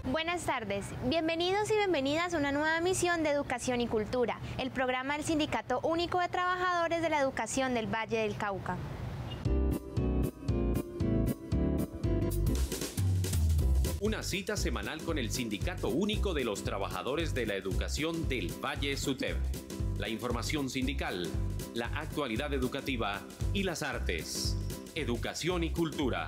Buenas tardes, bienvenidos y bienvenidas a una nueva emisión de Educación y Cultura, el programa del Sindicato Único de Trabajadores de la Educación del Valle del Cauca. Una cita semanal con el Sindicato Único de los Trabajadores de la Educación del Valle SUTEV. La información sindical, la actualidad educativa y las artes. Educación y Cultura.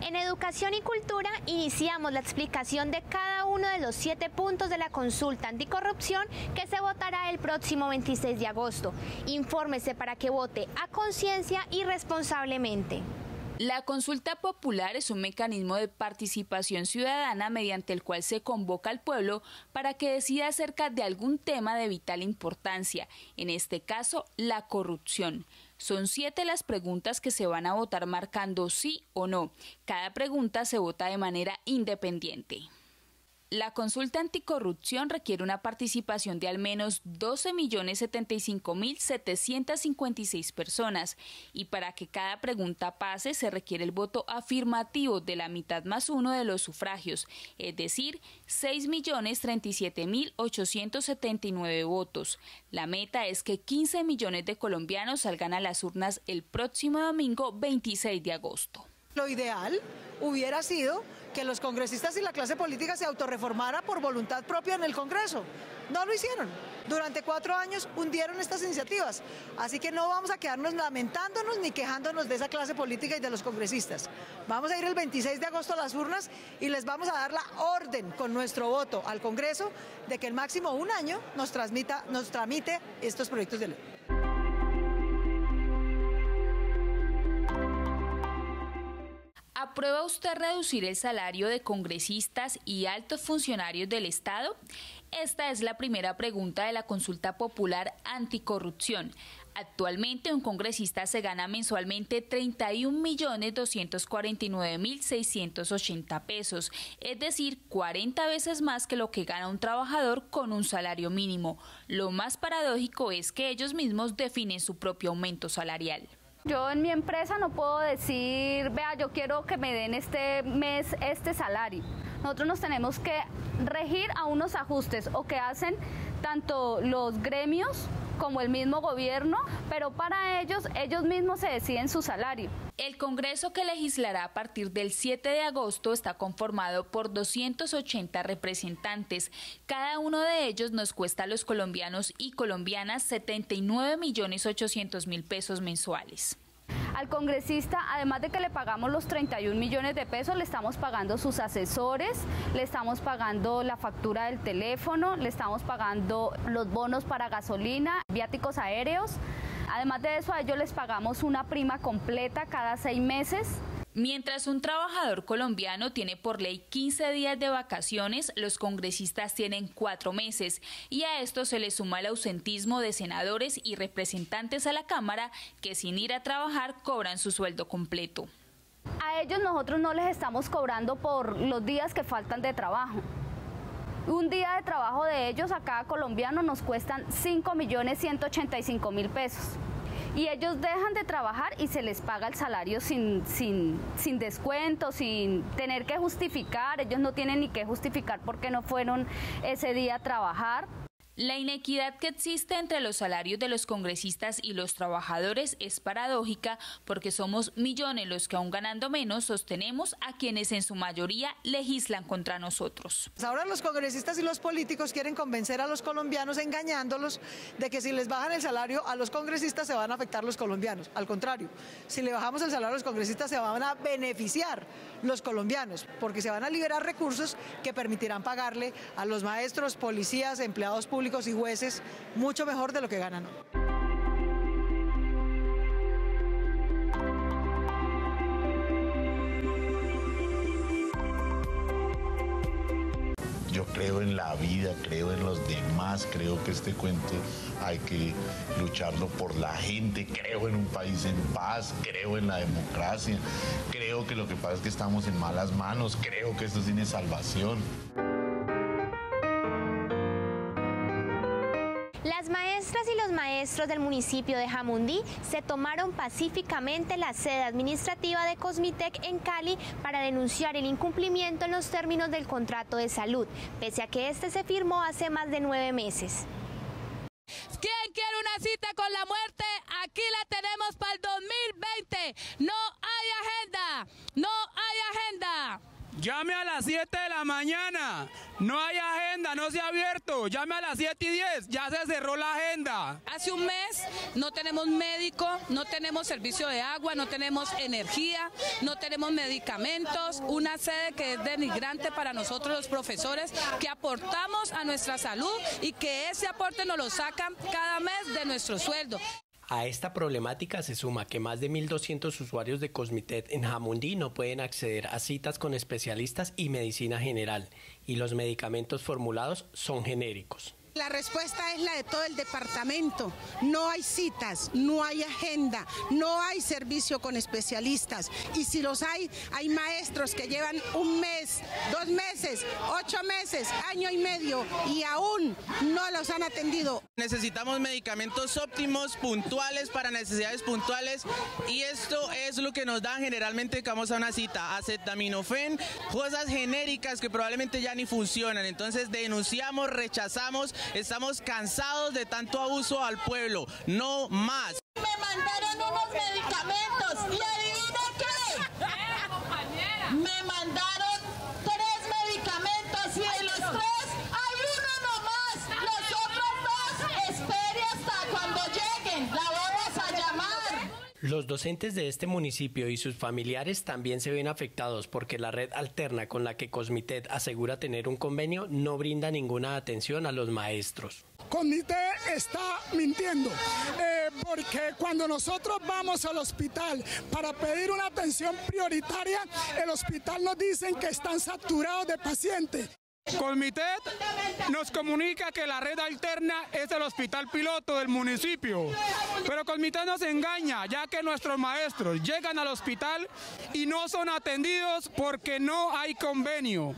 En Educación y Cultura iniciamos la explicación de cada uno de los 7 puntos de la consulta anticorrupción que se votará el próximo 26 de agosto. Infórmese para que vote a conciencia y responsablemente. La consulta popular es un mecanismo de participación ciudadana mediante el cual se convoca al pueblo para que decida acerca de algún tema de vital importancia, en este caso, la corrupción. Son 7 las preguntas que se van a votar marcando sí o no. Cada pregunta se vota de manera independiente. La consulta anticorrupción requiere una participación de al menos 12.075.756 personas y para que cada pregunta pase se requiere el voto afirmativo de la mitad más uno de los sufragios, es decir, 6.037.879 votos. La meta es que 15 millones de colombianos salgan a las urnas el próximo domingo 26 de agosto. Lo ideal hubiera sido que los congresistas y la clase política se autorreformara por voluntad propia en el Congreso. No lo hicieron. Durante 4 años hundieron estas iniciativas. Así que no vamos a quedarnos lamentándonos ni quejándonos de esa clase política y de los congresistas. Vamos a ir el 26 de agosto a las urnas y les vamos a dar la orden con nuestro voto al Congreso de que en máximo 1 año nos tramite estos proyectos de ley. ¿Aprueba usted reducir el salario de congresistas y altos funcionarios del Estado? Esta es la primera pregunta de la consulta popular anticorrupción. Actualmente un congresista se gana mensualmente 31.249.680 pesos, es decir, 40 veces más que lo que gana un trabajador con un salario mínimo. Lo más paradójico es que ellos mismos definen su propio aumento salarial. Yo en mi empresa no puedo decir, vea, yo quiero que me den este mes este salario. Nosotros nos tenemos que regir a unos ajustes o que hacen tanto los gremios como el mismo gobierno, pero para ellos mismos se deciden su salario. El Congreso que legislará a partir del 7 de agosto está conformado por 280 representantes. Cada uno de ellos nos cuesta a los colombianos y colombianas 79.800.000 pesos mensuales. Al congresista, además de que le pagamos los 31 millones de pesos, le estamos pagando sus asesores, le estamos pagando la factura del teléfono, le estamos pagando los bonos para gasolina, viáticos aéreos. Además de eso, a ellos les pagamos una prima completa cada 6 meses. Mientras un trabajador colombiano tiene por ley 15 días de vacaciones, los congresistas tienen 4 meses y a esto se le suma el ausentismo de senadores y representantes a la Cámara que sin ir a trabajar cobran su sueldo completo. A ellos nosotros no les estamos cobrando por los días que faltan de trabajo. Un día de trabajo de ellos a cada colombiano nos cuestan 5.185.000 pesos. Y ellos dejan de trabajar y se les paga el salario sin descuento, sin tener que justificar. Ellos no tienen ni que justificar por qué no fueron ese día a trabajar. La inequidad que existe entre los salarios de los congresistas y los trabajadores es paradójica porque somos millones los que aún ganando menos sostenemos a quienes en su mayoría legislan contra nosotros. Ahora los congresistas y los políticos quieren convencer a los colombianos engañándolos de que si les bajan el salario a los congresistas se van a afectar los colombianos. Al contrario, si le bajamos el salario a los congresistas se van a beneficiar los colombianos porque se van a liberar recursos que permitirán pagarle a los maestros, policías, empleados públicos y jueces mucho mejor de lo que ganan hoy. Yo creo en la vida, creo en los demás, creo que este cuento hay que lucharlo por la gente, creo en un país en paz, creo en la democracia, creo que lo que pasa es que estamos en malas manos, creo que esto tiene salvación. Las maestras y los maestros del municipio de Jamundí se tomaron pacíficamente la sede administrativa de Cosmitec en Cali para denunciar el incumplimiento en los términos del contrato de salud, pese a que este se firmó hace más de 9 meses. ¿Quién quiere una cita con la muerte? Aquí la tenemos para el 2020. No hay agenda, no hay agenda. Llame a las 7 de la mañana, no hay agenda, no se ha abierto, llame a las 7:10, ya se cerró la agenda. Hace un mes no tenemos médico, no tenemos servicio de agua, no tenemos energía, no tenemos medicamentos, una sede que es denigrante para nosotros los profesores que aportamos a nuestra salud y que ese aporte nos lo sacan cada mes de nuestro sueldo. A esta problemática se suma que más de 1.200 usuarios de Cosmitec en Jamundí no pueden acceder a citas con especialistas y medicina general, y los medicamentos formulados son genéricos. La respuesta es la de todo el departamento. No hay citas, no hay agenda, no hay servicio con especialistas. Y si los hay maestros que llevan 1 mes, 2 meses, 8 meses, año y medio y aún no los han atendido. Necesitamos medicamentos óptimos, puntuales, para necesidades puntuales, y esto es lo que nos dan generalmente que vamos a una cita. Acetaminofén, cosas genéricas que probablemente ya ni funcionan. Entonces denunciamos, rechazamos. Estamos cansados de tanto abuso al pueblo, no más. Me mandaron unos medicamentos y adivina qué. Me mandaron 3 medicamentos y de los 3 hay uno nomás. Los otros 2 espere hasta cuando lleguen, la vamos a llamar. Los docentes de este municipio y sus familiares también se ven afectados porque la red alterna con la que Cosmitec asegura tener un convenio no brinda ninguna atención a los maestros. Cosmitec está mintiendo, porque cuando nosotros vamos al hospital para pedir una atención prioritaria, el hospital nos dicen que están saturados de pacientes. Cosmitec nos comunica que la red alterna es el hospital piloto del municipio, pero Cosmitec nos engaña, ya que nuestros maestros llegan al hospital y no son atendidos porque no hay convenio.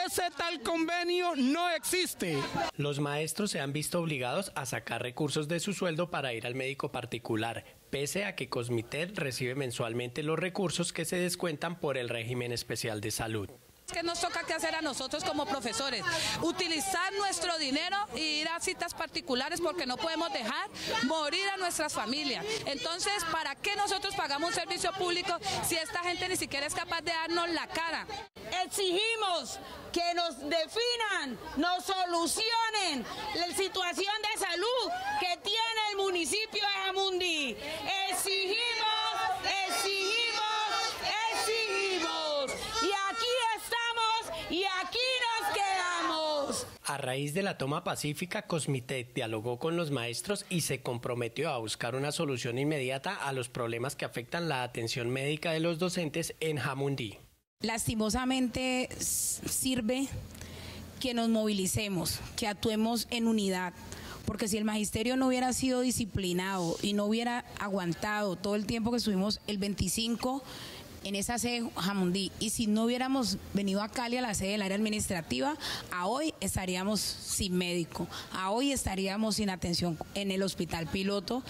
Ese tal convenio no existe. Los maestros se han visto obligados a sacar recursos de su sueldo para ir al médico particular, pese a que Cosmitec recibe mensualmente los recursos que se descuentan por el régimen especial de salud. ¿Qué nos toca que hacer a nosotros como profesores? Utilizar nuestro dinero e ir a citas particulares porque no podemos dejar morir a nuestras familias. Entonces, ¿para qué nosotros pagamos un servicio público si esta gente ni siquiera es capaz de darnos la cara? Exigimos que nos definan, nos solucionen la situación de salud que tiene el municipio de Jamundí. Exigimos. Y aquí nos quedamos. A raíz de la toma pacífica, Cosmitec dialogó con los maestros y se comprometió a buscar una solución inmediata a los problemas que afectan la atención médica de los docentes en Jamundí. Lastimosamente sirve que nos movilicemos, que actuemos en unidad, porque si el magisterio no hubiera sido disciplinado y no hubiera aguantado todo el tiempo que estuvimos el 25 en esa sede Jamundí, y si no hubiéramos venido a Cali a la sede del área administrativa, a hoy estaríamos sin médico, a hoy estaríamos sin atención en el hospital piloto.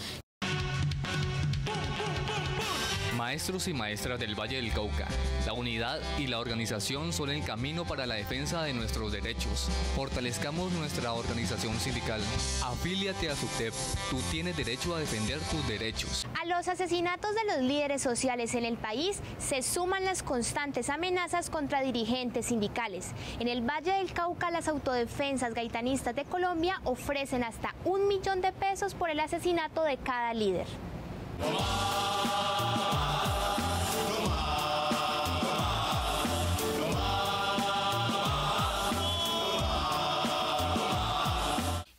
Maestros y maestras del Valle del Cauca, la unidad y la organización son el camino para la defensa de nuestros derechos. Fortalezcamos nuestra organización sindical. Afíliate a SUTEP. Tú tienes derecho a defender tus derechos. A los asesinatos de los líderes sociales en el país se suman las constantes amenazas contra dirigentes sindicales. En el Valle del Cauca, las autodefensas gaitanistas de Colombia ofrecen hasta $1 millón por el asesinato de cada líder.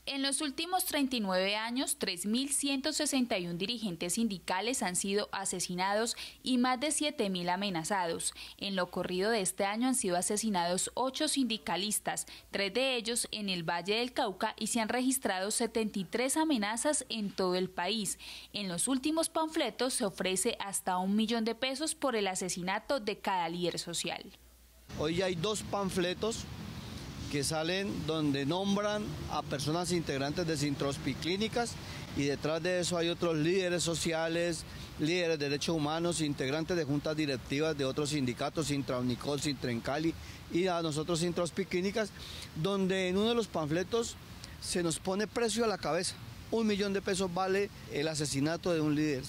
En En los últimos 39 años, 3.161 dirigentes sindicales han sido asesinados y más de 7.000 amenazados. En lo corrido de este año han sido asesinados 8 sindicalistas, 3 de ellos en el Valle del Cauca, y se han registrado 73 amenazas en todo el país. En los últimos panfletos se ofrece hasta $1 millón por el asesinato de cada líder social. Hoy hay 2 panfletos que salen donde nombran a personas integrantes de Sintrospiclínicas, y detrás de eso hay otros líderes sociales, líderes de derechos humanos, integrantes de juntas directivas de otros sindicatos, Sintraunicol, Sintrencali y a nosotros Sintrospiclínicas, donde en uno de los panfletos se nos pone precio a la cabeza. $1 millón vale el asesinato de un líder.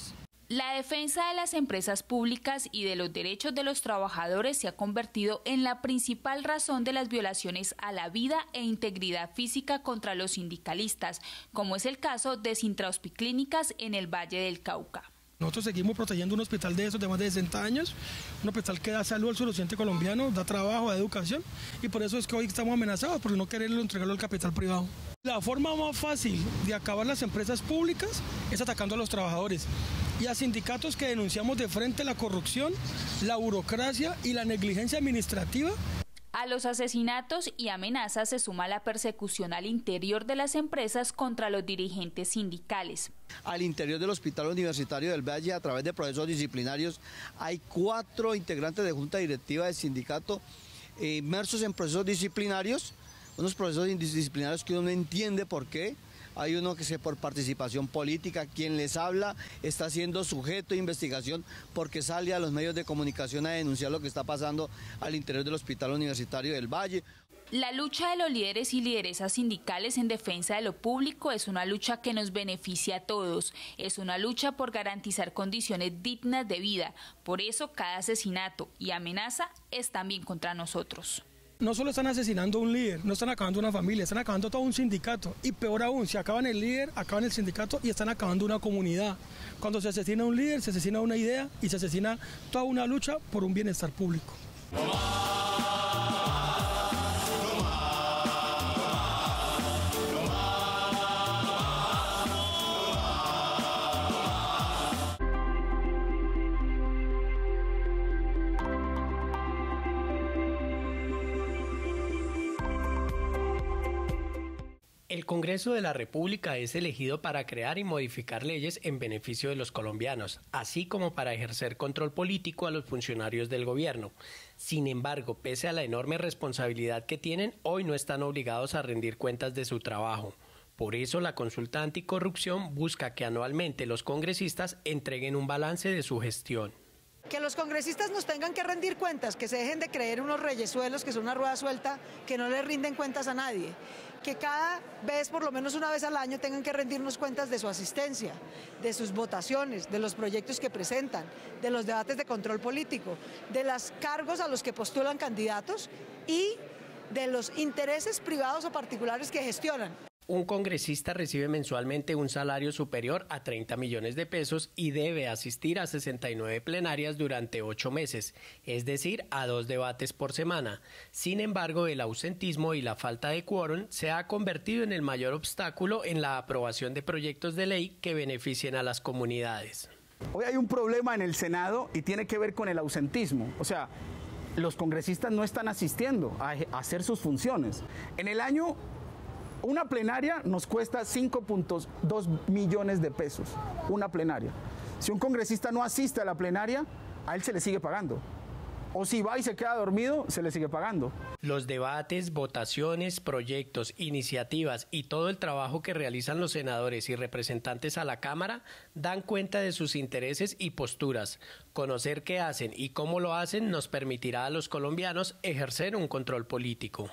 La defensa de las empresas públicas y de los derechos de los trabajadores se ha convertido en la principal razón de las violaciones a la vida e integridad física contra los sindicalistas, como es el caso de Sintrospiclínicas en el Valle del Cauca. Nosotros seguimos protegiendo un hospital de esos de más de 60 años, un hospital que da salud al suroccidente colombiano, da trabajo, da educación, y por eso es que hoy estamos amenazados por no quererlo entregarlo al capital privado. La forma más fácil de acabar las empresas públicas es atacando a los trabajadores y a sindicatos que denunciamos de frente la corrupción, la burocracia y la negligencia administrativa. A los asesinatos y amenazas se suma la persecución al interior de las empresas contra los dirigentes sindicales. Al interior del Hospital Universitario del Valle, a través de procesos disciplinarios, hay 4 integrantes de junta directiva del sindicato inmersos en procesos disciplinarios, unos procesos disciplinarios que uno no entiende por qué. Hay uno que se por participación política, quien les habla está siendo sujeto de investigación porque sale a los medios de comunicación a denunciar lo que está pasando al interior del Hospital Universitario del Valle. La lucha de los líderes y lideresas sindicales en defensa de lo público es una lucha que nos beneficia a todos. Es una lucha por garantizar condiciones dignas de vida. Por eso cada asesinato y amenaza es también contra nosotros. No solo están asesinando a un líder, no están acabando una familia, están acabando todo un sindicato. Y peor aún, si acaban el líder, acaban el sindicato y están acabando una comunidad. Cuando se asesina a un líder, se asesina una idea y se asesina toda una lucha por un bienestar público. El Congreso de la República es elegido para crear y modificar leyes en beneficio de los colombianos, así como para ejercer control político a los funcionarios del gobierno. Sin embargo, pese a la enorme responsabilidad que tienen, hoy no están obligados a rendir cuentas de su trabajo. Por eso, la consulta anticorrupción busca que anualmente los congresistas entreguen un balance de su gestión. Que los congresistas nos tengan que rendir cuentas, que se dejen de creer unos reyesuelos que son una rueda suelta, que no le rinden cuentas a nadie. Que cada vez, por lo menos una vez al año, tengan que rendirnos cuentas de su asistencia, de sus votaciones, de los proyectos que presentan, de los debates de control político, de los cargos a los que postulan candidatos y de los intereses privados o particulares que gestionan. Un congresista recibe mensualmente un salario superior a 30 millones de pesos y debe asistir a 69 plenarias durante 8 meses, es decir, a 2 debates por semana. Sin embargo, el ausentismo y la falta de quórum se ha convertido en el mayor obstáculo en la aprobación de proyectos de ley que beneficien a las comunidades. Hoy hay un problema en el Senado y tiene que ver con el ausentismo. O sea, los congresistas no están asistiendo a hacer sus funciones. En el año, una plenaria nos cuesta 5.2 millones de pesos, una plenaria. Si un congresista no asiste a la plenaria, a él se le sigue pagando. O si va y se queda dormido, se le sigue pagando. Los debates, votaciones, proyectos, iniciativas y todo el trabajo que realizan los senadores y representantes a la Cámara dan cuenta de sus intereses y posturas. Conocer qué hacen y cómo lo hacen nos permitirá a los colombianos ejercer un control político.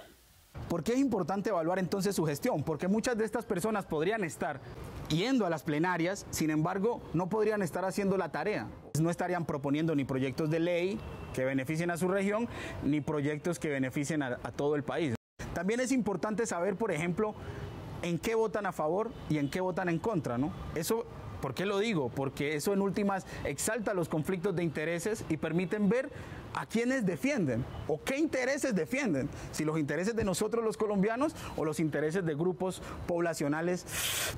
¿Por qué es importante evaluar entonces su gestión? Porque muchas de estas personas podrían estar yendo a las plenarias, sin embargo, no podrían estar haciendo la tarea. No estarían proponiendo ni proyectos de ley que beneficien a su región, ni proyectos que beneficien a todo el país. También es importante saber, por ejemplo, en qué votan a favor y en qué votan en contra, ¿no? Eso ¿Por qué lo digo? Porque eso en últimas exalta los conflictos de intereses y permiten ver a quiénes defienden o qué intereses defienden, si los intereses de nosotros los colombianos o los intereses de grupos poblacionales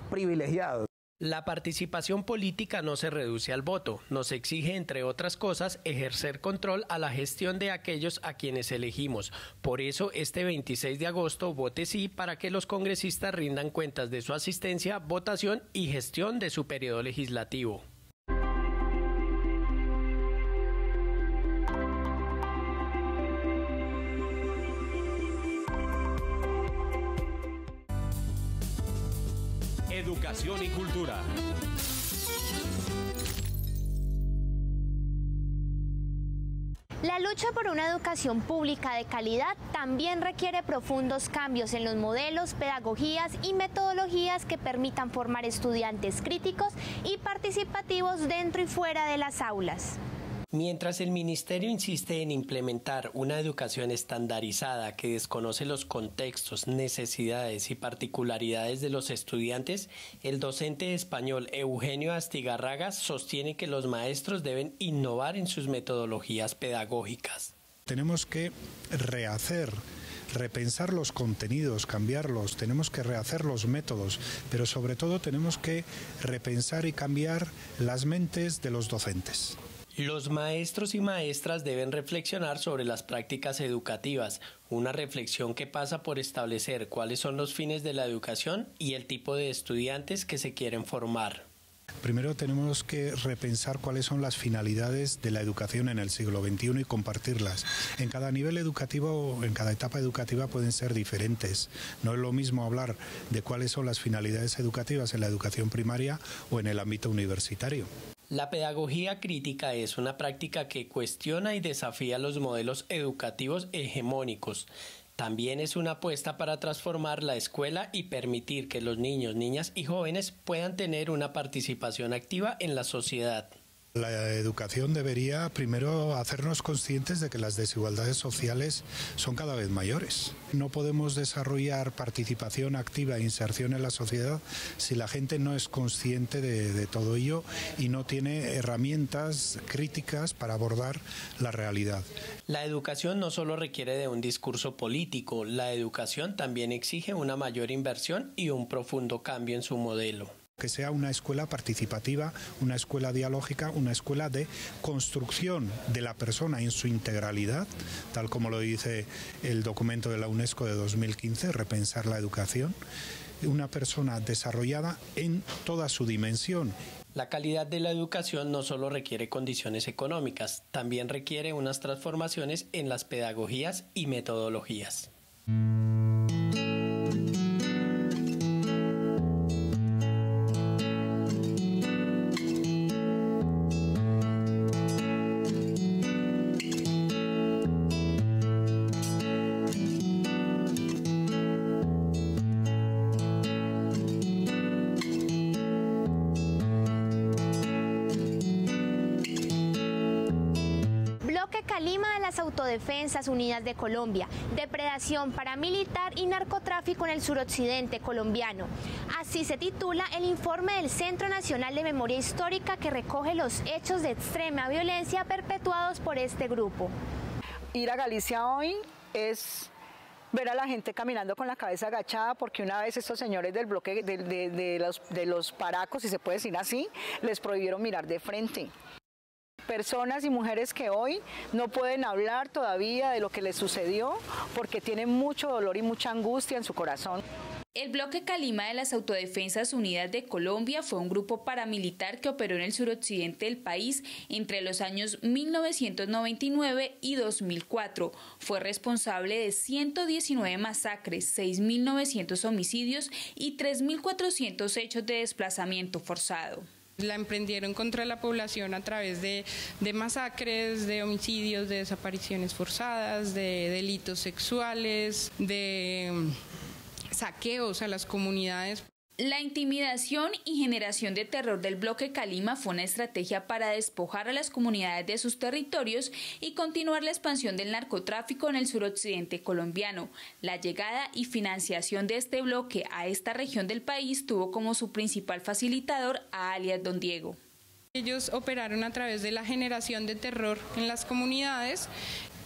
privilegiados. La participación política no se reduce al voto, nos exige, entre otras cosas, ejercer control a la gestión de aquellos a quienes elegimos. Por eso, este 26 de agosto, vote sí para que los congresistas rindan cuentas de su asistencia, votación y gestión de su periodo legislativo. Educación y cultura. La lucha por una educación pública de calidad también requiere profundos cambios en los modelos, pedagogías y metodologías que permitan formar estudiantes críticos y participativos dentro y fuera de las aulas. Mientras el Ministerio insiste en implementar una educación estandarizada que desconoce los contextos, necesidades y particularidades de los estudiantes, el docente español Eugenio Astigarraga sostiene que los maestros deben innovar en sus metodologías pedagógicas. Tenemos que repensar los contenidos, cambiarlos, tenemos que rehacer los métodos, pero sobre todo tenemos que repensar y cambiar las mentes de los docentes. Los maestros y maestras deben reflexionar sobre las prácticas educativas, una reflexión que pasa por establecer cuáles son los fines de la educación y el tipo de estudiantes que se quieren formar. Primero tenemos que repensar cuáles son las finalidades de la educación en el siglo XXI y compartirlas. En cada nivel educativo, en cada etapa educativa pueden ser diferentes. No es lo mismo hablar de cuáles son las finalidades educativas en la educación primaria o en el ámbito universitario. La pedagogía crítica es una práctica que cuestiona y desafía los modelos educativos hegemónicos. También es una apuesta para transformar la escuela y permitir que los niños, niñas y jóvenes puedan tener una participación activa en la sociedad. La educación debería primero hacernos conscientes de que las desigualdades sociales son cada vez mayores. No podemos desarrollar participación activa e inserción en la sociedad si la gente no es consciente de todo ello y no tiene herramientas críticas para abordar la realidad. La educación no solo requiere de un discurso político, la educación también exige una mayor inversión y un profundo cambio en su modelo. Que sea una escuela participativa, una escuela dialógica, una escuela de construcción de la persona en su integralidad, tal como lo dice el documento de la UNESCO de 2015, Repensar la educación, una persona desarrollada en toda su dimensión. La calidad de la educación no solo requiere condiciones económicas, también requiere unas transformaciones en las pedagogías y metodologías. Calima de las Autodefensas Unidas de Colombia, depredación paramilitar y narcotráfico en el suroccidente colombiano. Así se titula el informe del Centro Nacional de Memoria Histórica que recoge los hechos de extrema violencia perpetuados por este grupo. Ir a Galicia hoy es ver a la gente caminando con la cabeza agachada porque una vez estos señores del bloque de los paracos, si se puede decir así, les prohibieron mirar de frente. Personas y mujeres que hoy no pueden hablar todavía de lo que les sucedió porque tienen mucho dolor y mucha angustia en su corazón. El bloque Calima de las Autodefensas Unidas de Colombia fue un grupo paramilitar que operó en el suroccidente del país entre los años 1999 y 2004. Fue responsable de 119 masacres, 6.900 homicidios y 3.400 hechos de desplazamiento forzado. La emprendieron contra la población a través de masacres, de homicidios, de desapariciones forzadas, de delitos sexuales, de saqueos a las comunidades. La intimidación y generación de terror del bloque Calima fue una estrategia para despojar a las comunidades de sus territorios y continuar la expansión del narcotráfico en el suroccidente colombiano. La llegada y financiación de este bloque a esta región del país tuvo como su principal facilitador a alias Don Diego. Ellos operaron a través de la generación de terror en las comunidades,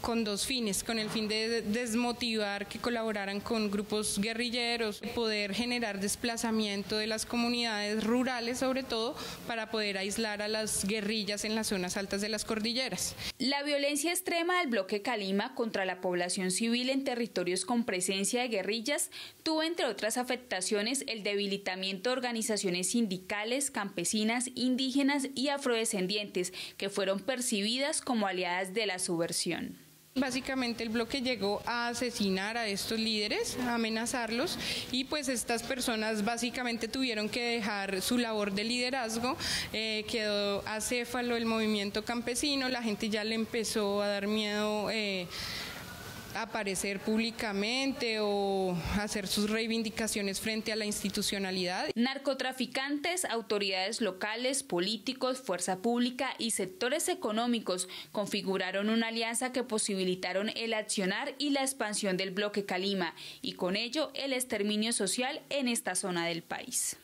con dos fines, con el fin de desmotivar que colaboraran con grupos guerrilleros, poder generar desplazamiento de las comunidades rurales sobre todo para poder aislar a las guerrillas en las zonas altas de las cordilleras. La violencia extrema del bloque Calima contra la población civil en territorios con presencia de guerrillas tuvo entre otras afectaciones el debilitamiento de organizaciones sindicales, campesinas, indígenas y afrodescendientes que fueron percibidas como aliadas de la subversión. Básicamente el bloque llegó a asesinar a estos líderes, a amenazarlos y pues estas personas básicamente tuvieron que dejar su labor de liderazgo, quedó acéfalo el movimiento campesino, la gente ya le empezó a dar miedo aparecer públicamente o hacer sus reivindicaciones frente a la institucionalidad. Narcotraficantes, autoridades locales, políticos, fuerza pública y sectores económicos configuraron una alianza que posibilitaron el accionar y la expansión del bloque Calima y con ello el exterminio social en esta zona del país.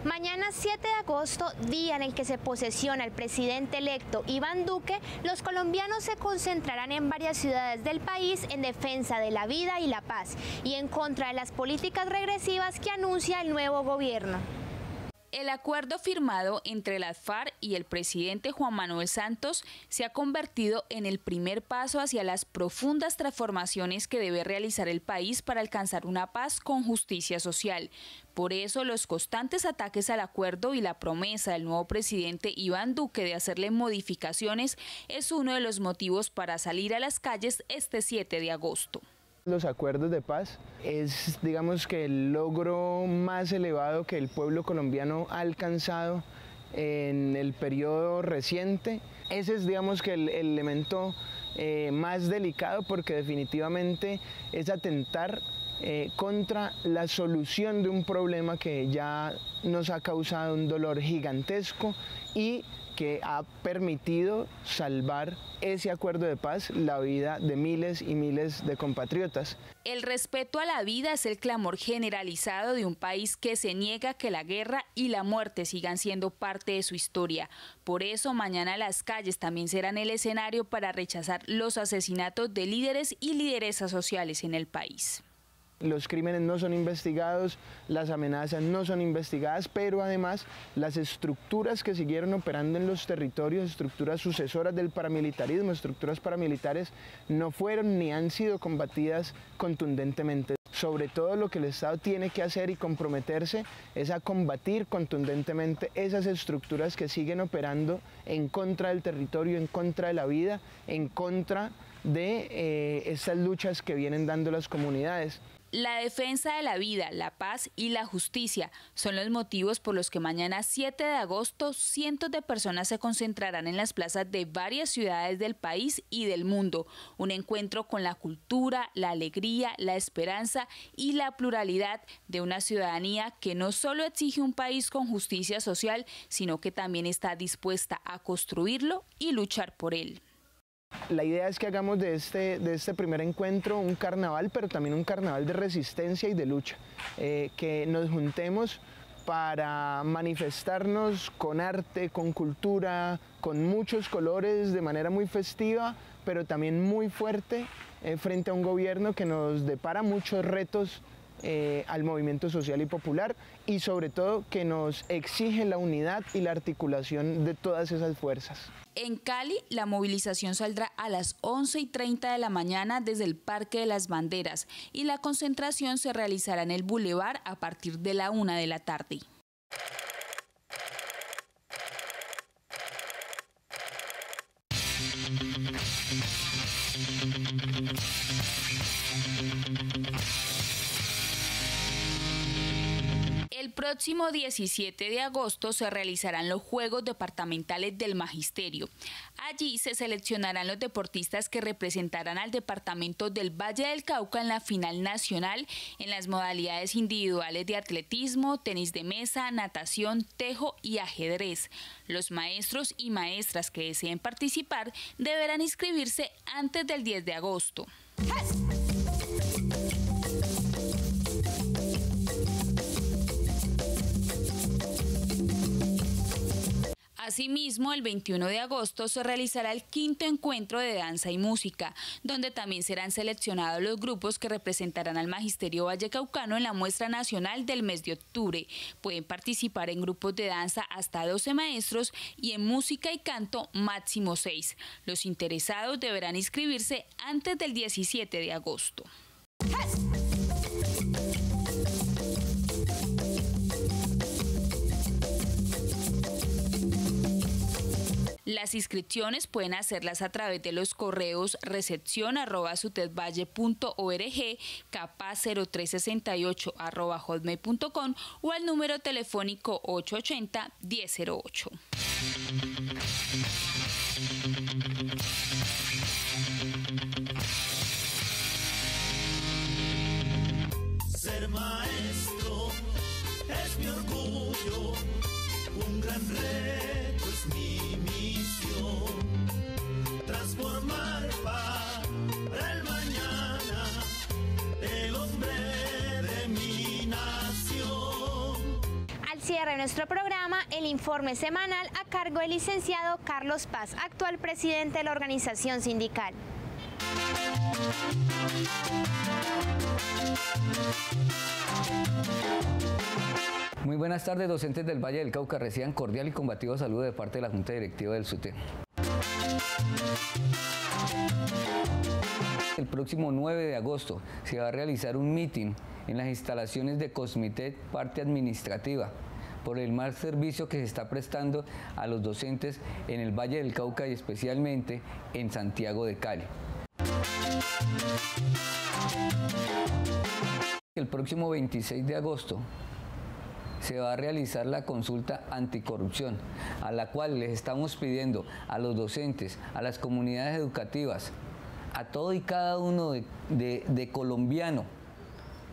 Mañana 7 de agosto, día en el que se posesiona el presidente electo Iván Duque, los colombianos se concentrarán en varias ciudades del país en defensa de la vida y la paz y en contra de las políticas regresivas que anuncia el nuevo gobierno. El acuerdo firmado entre las FARC y el presidente Juan Manuel Santos se ha convertido en el primer paso hacia las profundas transformaciones que debe realizar el país para alcanzar una paz con justicia social. Por eso, los constantes ataques al acuerdo y la promesa del nuevo presidente Iván Duque de hacerle modificaciones es uno de los motivos para salir a las calles este 7 de agosto. Los acuerdos de paz es, digamos, que el logro más elevado que el pueblo colombiano ha alcanzado en el periodo reciente. Ese es, digamos, que el elemento más delicado porque definitivamente es atentar contra la solución de un problema que ya nos ha causado un dolor gigantesco y que ha permitido salvar ese acuerdo de paz la vida de miles y miles de compatriotas. El respeto a la vida es el clamor generalizado de un país que se niega que la guerra y la muerte sigan siendo parte de su historia. Por eso mañana las calles también serán el escenario para rechazar los asesinatos de líderes y lideresas sociales en el país. Los crímenes no son investigados, las amenazas no son investigadas, pero además las estructuras que siguieron operando en los territorios, estructuras sucesoras del paramilitarismo, estructuras paramilitares, no fueron ni han sido combatidas contundentemente. Sobre todo lo que el Estado tiene que hacer y comprometerse es a combatir contundentemente esas estructuras que siguen operando en contra del territorio, en contra de la vida, en contra de estas luchas que vienen dando las comunidades. La defensa de la vida, la paz y la justicia son los motivos por los que mañana 7 de agosto cientos de personas se concentrarán en las plazas de varias ciudades del país y del mundo. Un encuentro con la cultura, la alegría, la esperanza y la pluralidad de una ciudadanía que no solo exige un país con justicia social, sino que también está dispuesta a construirlo y luchar por él. La idea es que hagamos de este primer encuentro un carnaval, pero también un carnaval de resistencia y de lucha, que nos juntemos para manifestarnos con arte, con cultura, con muchos colores, de manera muy festiva, pero también muy fuerte, frente a un gobierno que nos depara muchos retos al movimiento social y popular y sobre todo que nos exige la unidad y la articulación de todas esas fuerzas. En Cali, la movilización saldrá a las 11:30 de la mañana desde el Parque de las Banderas y la concentración se realizará en el Boulevard a partir de la 1 de la tarde. El próximo 17 de agosto se realizarán los Juegos Departamentales del Magisterio. Allí se seleccionarán los deportistas que representarán al departamento del Valle del Cauca en la final nacional en las modalidades individuales de atletismo, tenis de mesa, natación, tejo y ajedrez. Los maestros y maestras que deseen participar deberán inscribirse antes del 10 de agosto. Asimismo, el 21 de agosto se realizará el 5º encuentro de danza y música, donde también serán seleccionados los grupos que representarán al Magisterio Vallecaucano en la muestra nacional del mes de octubre. Pueden participar en grupos de danza hasta 12 maestros y en música y canto máximo 6. Los interesados deberán inscribirse antes del 17 de agosto. Las inscripciones pueden hacerlas a través de los correos recepcion@sutedvalle.org, capa0368@hotmail.com o al número telefónico 880-1008. Ser maestro es mi orgullo, un gran reto es mi misión, transformar para el mañana el hombre de mi nación. Al cierre de nuestro programa, el informe semanal a cargo del licenciado Carlos Paz, actual presidente de la organización sindical. Muy buenas tardes, docentes del Valle del Cauca. Reciban cordial y combativo saludo de parte de la Junta Directiva del SUTEP. El próximo 9 de agosto se va a realizar un meeting en las instalaciones de Cosmitet, parte administrativa, por el mal servicio que se está prestando a los docentes en el Valle del Cauca y especialmente en Santiago de Cali. El próximo 26 de agosto se va a realizar la consulta anticorrupción, a la cual les estamos pidiendo a los docentes, a las comunidades educativas, a todo y cada uno de colombiano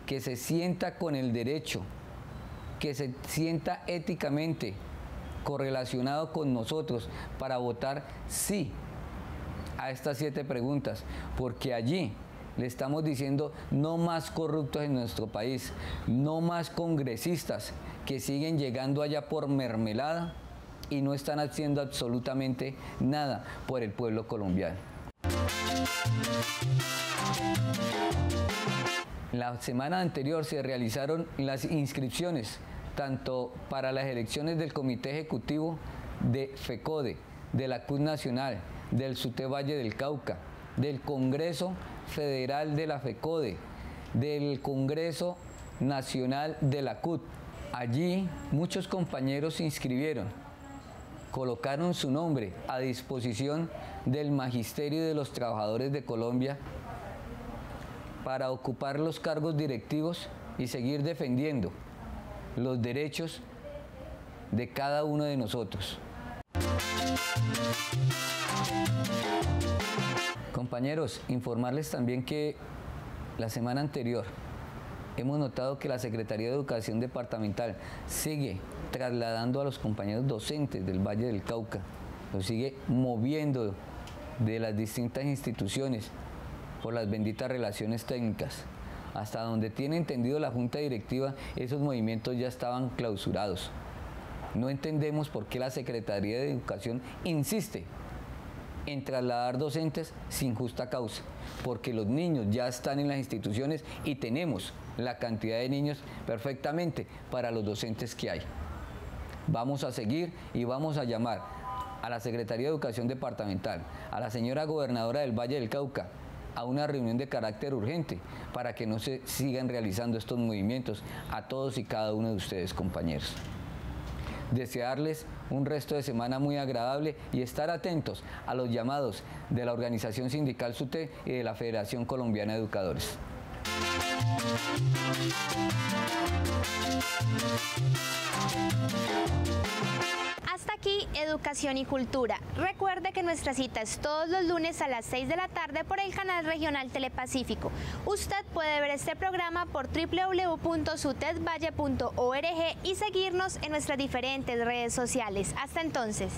que se sienta con el derecho, que se sienta éticamente correlacionado con nosotros para votar sí a estas 7 preguntas, porque allí le estamos diciendo no más corruptos en nuestro país, no más congresistas que siguen llegando allá por mermelada y no están haciendo absolutamente nada por el pueblo colombiano. La semana anterior se realizaron las inscripciones tanto para las elecciones del Comité Ejecutivo de FECODE, de la CUT Nacional, del SUTEP Valle del Cauca, del Congreso Federal de la FECODE, del Congreso Nacional de la CUT. Allí muchos compañeros se inscribieron, colocaron su nombre a disposición del Magisterio de los Trabajadores de Colombia para ocupar los cargos directivos y seguir defendiendo los derechos de cada uno de nosotros. Compañeros, informarles también que la semana anterior hemos notado que la Secretaría de Educación Departamental sigue trasladando a los compañeros docentes del Valle del Cauca, los sigue moviendo de las distintas instituciones por las benditas relaciones técnicas. Hasta donde tiene entendido la Junta Directiva, esos movimientos ya estaban clausurados. No entendemos por qué la Secretaría de Educación insiste en trasladar docentes sin justa causa, porque los niños ya están en las instituciones y tenemos la cantidad de niños perfectamente para los docentes que hay. Vamos a seguir y vamos a llamar a la Secretaría de Educación Departamental, a la señora gobernadora del Valle del Cauca, a una reunión de carácter urgente para que no se sigan realizando estos movimientos a todos y cada uno de ustedes, compañeros. Desearles un resto de semana muy agradable y estar atentos a los llamados de la Organización Sindical SUTEP y de la Federación Colombiana de Educadores. Hasta aquí Educación y Cultura. Recuerde que nuestra cita es todos los lunes a las 6 de la tarde por el canal regional Telepacífico. Usted puede ver este programa por www.sutedvalle.org y seguirnos en nuestras diferentes redes sociales. Hasta entonces.